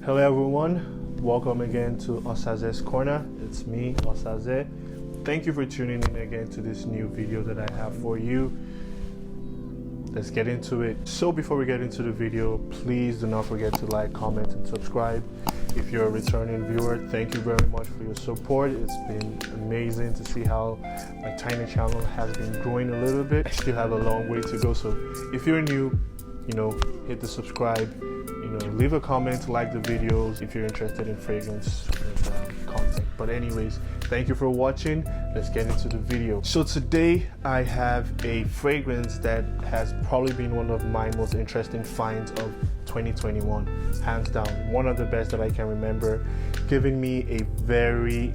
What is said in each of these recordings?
Hello everyone, welcome again to Osaze's Corner. It's me, Osaze. Thank you for tuning in again to this new video that I have for you. Let's get into it. So before we get into the video, please do not forget to like, comment, and subscribe. If you're a returning viewer, thank you very much for your support. It's been amazing to see how my tiny channel has been growing a little bit. I still have a long way to go, so if you're new, hit the subscribe, leave a comment, like the videos if you're interested in fragrance content. But anyways, thank you for watching. Let's get into the video. So today I have a fragrance that has probably been one of my most interesting finds of 2021, hands down. One of the best that I can remember, giving me a very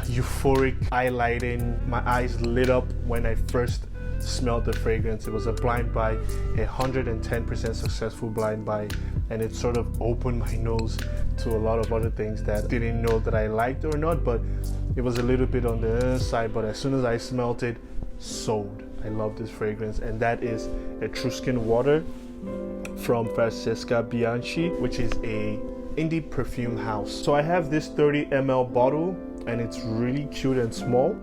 euphoric, eye-lighting, my eyes lit up when I first smelled the fragrance. It was a blind buy, 110% successful blind buy, and it sort of opened my nose to a lot of other things that I didn't know that I liked or not, but it was a little bit on the inside. But as soon as I smelled it, sold. I love this fragrance, and that is Etruscan Water from Francesca Bianchi, which is a indie perfume house. So I have this 30 ml bottle, and it's really cute and small,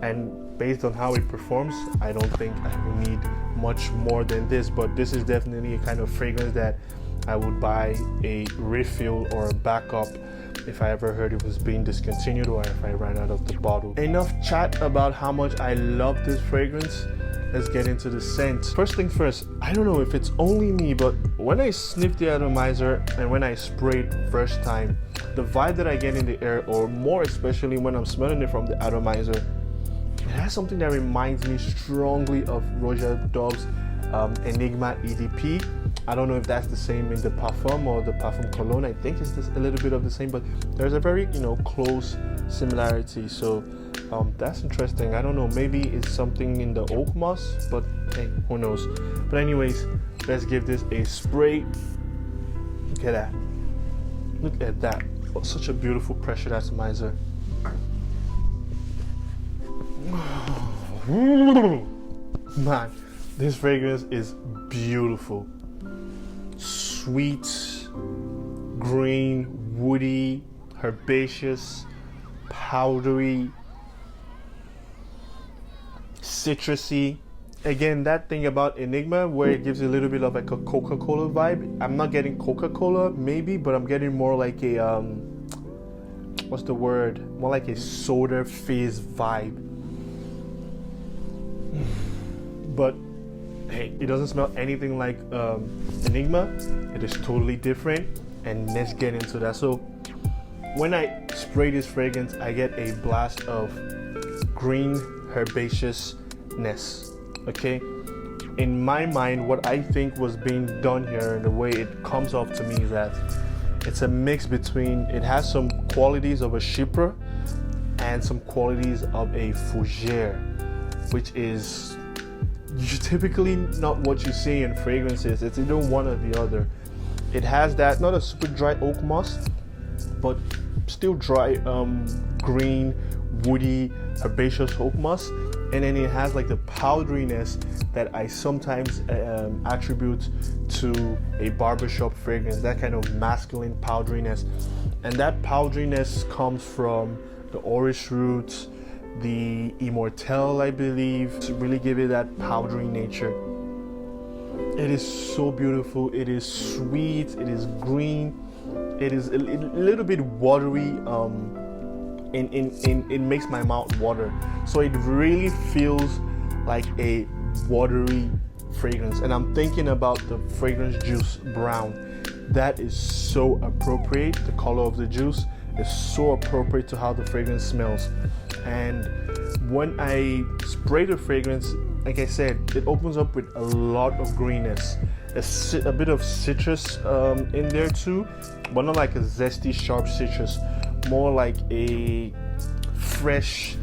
and based on how it performs, I don't think I will need much more than this, but this is definitely a kind of fragrance that I would buy a refill or a backup if I ever heard it was being discontinued or if I ran out of the bottle. Enough chat about how much I love this fragrance. Let's get into the scent. First thing first, I don't know if it's only me, but when I sniff the atomizer and when I spray it first time, the vibe that I get in the air, or more especially when I'm smelling it from the atomizer, it has something that reminds me strongly of Roger Dove's Enigma EDP. I don't know if that's the same in the Parfum or the Parfum Cologne. I think it's just a little bit of the same, but there's a very close similarity. So that's interesting. I don't know, maybe it's something in the oak moss, but hey, who knows. But anyways, let's give this a spray. Look at that. Look at that. Oh, such a beautiful pressure atomizer. Man, this fragrance is beautiful. Sweet, green, woody, herbaceous, powdery, citrusy. Again, that thing about Enigma where it gives you a little bit of like a Coca-Cola vibe. I'm not getting Coca-Cola maybe, but I'm getting more like a what's the word? More like a soda fizz vibe. But hey, it doesn't smell anything like Enigma. It is totally different, and let's get into that. So when I spray this fragrance, I get a blast of green herbaceousness. Okay, in my mind, what I think was being done here and the way it comes off to me is that it's a mix between, it has some qualities of a Chypre and some qualities of a Fougere, which is typically not what you see in fragrances. It's either one or the other. It has that, not a super dry oak moss, but still dry green, woody, herbaceous oak moss. And then it has like the powderiness that I sometimes attribute to a barbershop fragrance, that kind of masculine powderiness. And that powderiness comes from the orris root, the immortelle, I believe, to really give it that powdery nature. It is so beautiful. It is sweet. It is green. It is a little bit watery. It makes my mouth water. So it really feels like a watery fragrance. And I'm thinking about the fragrance juice brown. That is so appropriate. The color of the juice is so appropriate to how the fragrance smells. And when I spray the fragrance, like I said, it opens up with a lot of greenness, a bit of citrus in there too, but not like a zesty, sharp citrus, more like a fresh,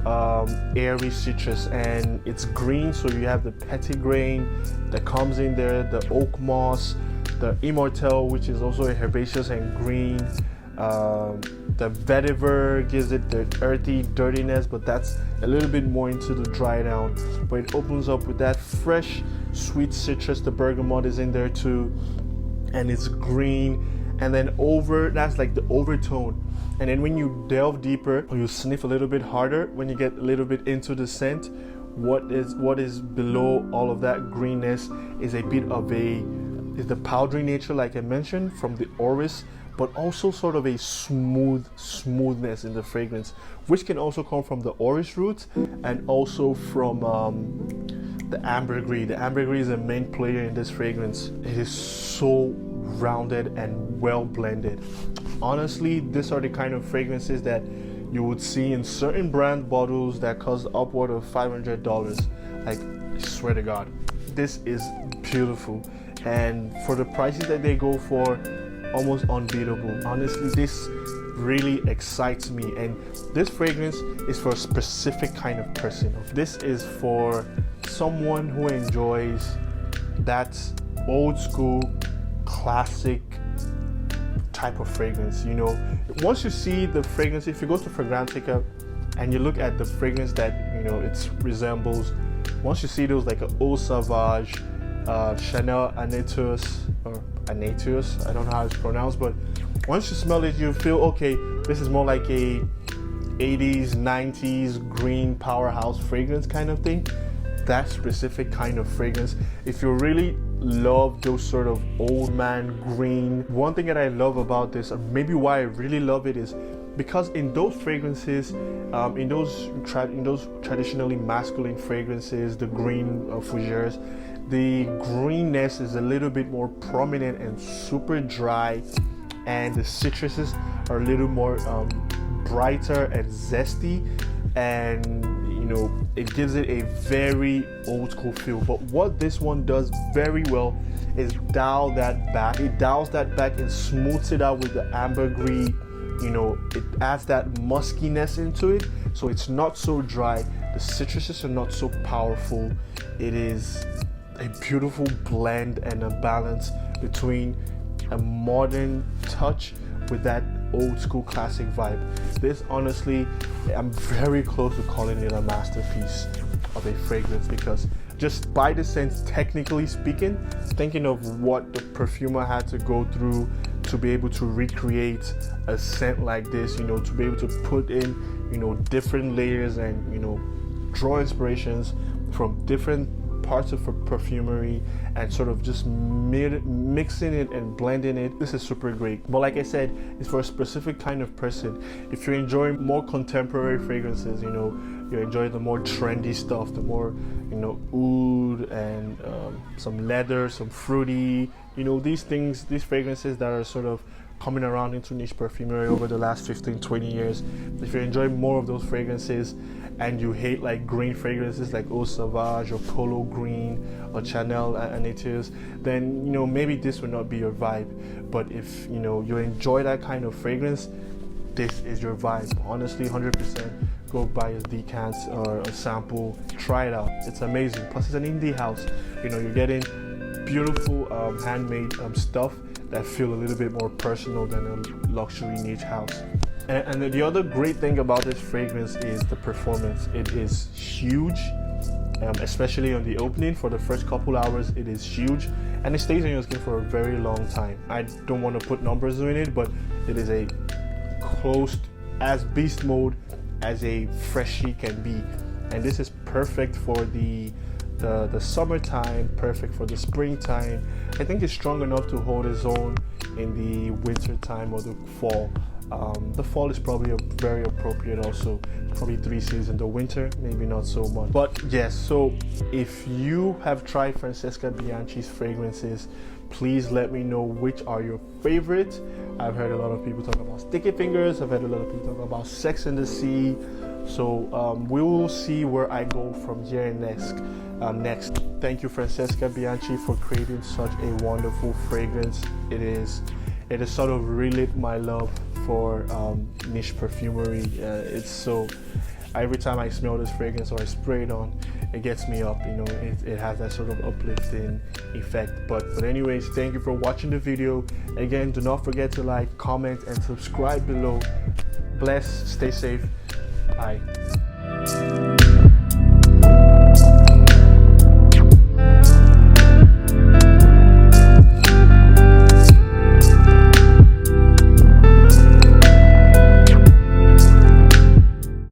airy citrus. And it's green, so you have the petitgrain that comes in there, the oak moss, the immortelle, which is also a herbaceous and green. The vetiver gives it the earthy dirtiness, but that's a little bit more into the dry down. But it opens up with that fresh, sweet citrus. The bergamot is in there too. and it's green, and then that's like the overtone. And then when you delve deeper, or you sniff a little bit harder, when you get a little bit into the scent, what is below all of that greenness is a bit of is the powdery nature, like I mentioned, from the orris, but also sort of a smoothness in the fragrance, which can also come from the orris root and also from the ambergris. The ambergris is a main player in this fragrance. It is so rounded and well blended. Honestly, these are the kind of fragrances that you would see in certain brand bottles that cost upward of $500. Like, I swear to God, this is beautiful, and for the prices that they go for, almost unbeatable. Honestly, this really excites me, and this fragrance is for a specific kind of person. This is for someone who enjoys that old school classic type of fragrance. You know, once you see the fragrance, if you go to Fragrantica and you look at the fragrance that, you know, it resembles, once you see those like a Eau Sauvage, Chanel Aneteus, or Aneteus, I don't know how it's pronounced, but once you smell it, you feel, okay, this is more like a 80s, 90s green powerhouse fragrance kind of thing. That specific kind of fragrance, if you really love those sort of old man green, one thing that I love about this, or maybe why I really love it, is because in those fragrances, in those traditionally masculine fragrances, the green fougères, the greenness is a little bit more prominent and super dry, and the citruses are a little more brighter and zesty, and you know, it gives it a very old school feel. But what this one does very well is dial that back. It dials that back and smooths it out with the ambergris. You know, it adds that muskiness into it, so it's not so dry. The citruses are not so powerful. It is a beautiful blend and a balance between a modern touch with that old school classic vibe. This, honestly, I'm very close to calling it a masterpiece of a fragrance, because just by the sense, technically speaking, thinking of what the perfumer had to go through to be able to recreate a scent like this, you know, to be able to put in, you know, different layers and, you know, draw inspirations from different parts of perfumery and sort of just mixing it and blending it. This is super great. But like I said, it's for a specific kind of person. If you're enjoying more contemporary fragrances, you know, you enjoy the more trendy stuff, the more, you know, oud and some leather, some fruity, you know, these things, these fragrances that are sort of coming around into niche perfumery over the last 15-20 years. If you're enjoying more of those fragrances and you hate like green fragrances like Eau Sauvage or Polo Green or Chanel Aneteus, then, you know, maybe this would not be your vibe. But if, you know, you enjoy that kind of fragrance, this is your vibe. Honestly, 100%. Go buy a decant or a sample, try it out. It's amazing. Plus, it's an indie house. You know, you're getting beautiful handmade stuff that feel a little bit more personal than a luxury niche house. And the other great thing about this fragrance is the performance. It is huge, especially on the opening. For the first couple hours, it is huge, and it stays on your skin for a very long time. I don't want to put numbers in it, but it is a close as beast mode as a freshie can be, and this is perfect for the summertime, perfect for the springtime. I think it's strong enough to hold its own in the winter time or the fall. The fall is probably very appropriate also, probably 3 seasons. The winter, maybe not so much. But yes, so if you have tried Francesca Bianchi's fragrances, please let me know which are your favorite. I've heard a lot of people talk about Sticky Fingers. I've heard a lot of people talk about Sex and the Sea. So we will see where I go from here next. Thank you, Francesca Bianchi, for creating such a wonderful fragrance. It is sort of relit my love for niche perfumery. It's so, every time I smell this fragrance or I spray it on, it gets me up. You know, it has that sort of uplifting effect. But anyways, thank you for watching the video. Again, do not forget to like, comment, and subscribe below. Bless, stay safe. Bye.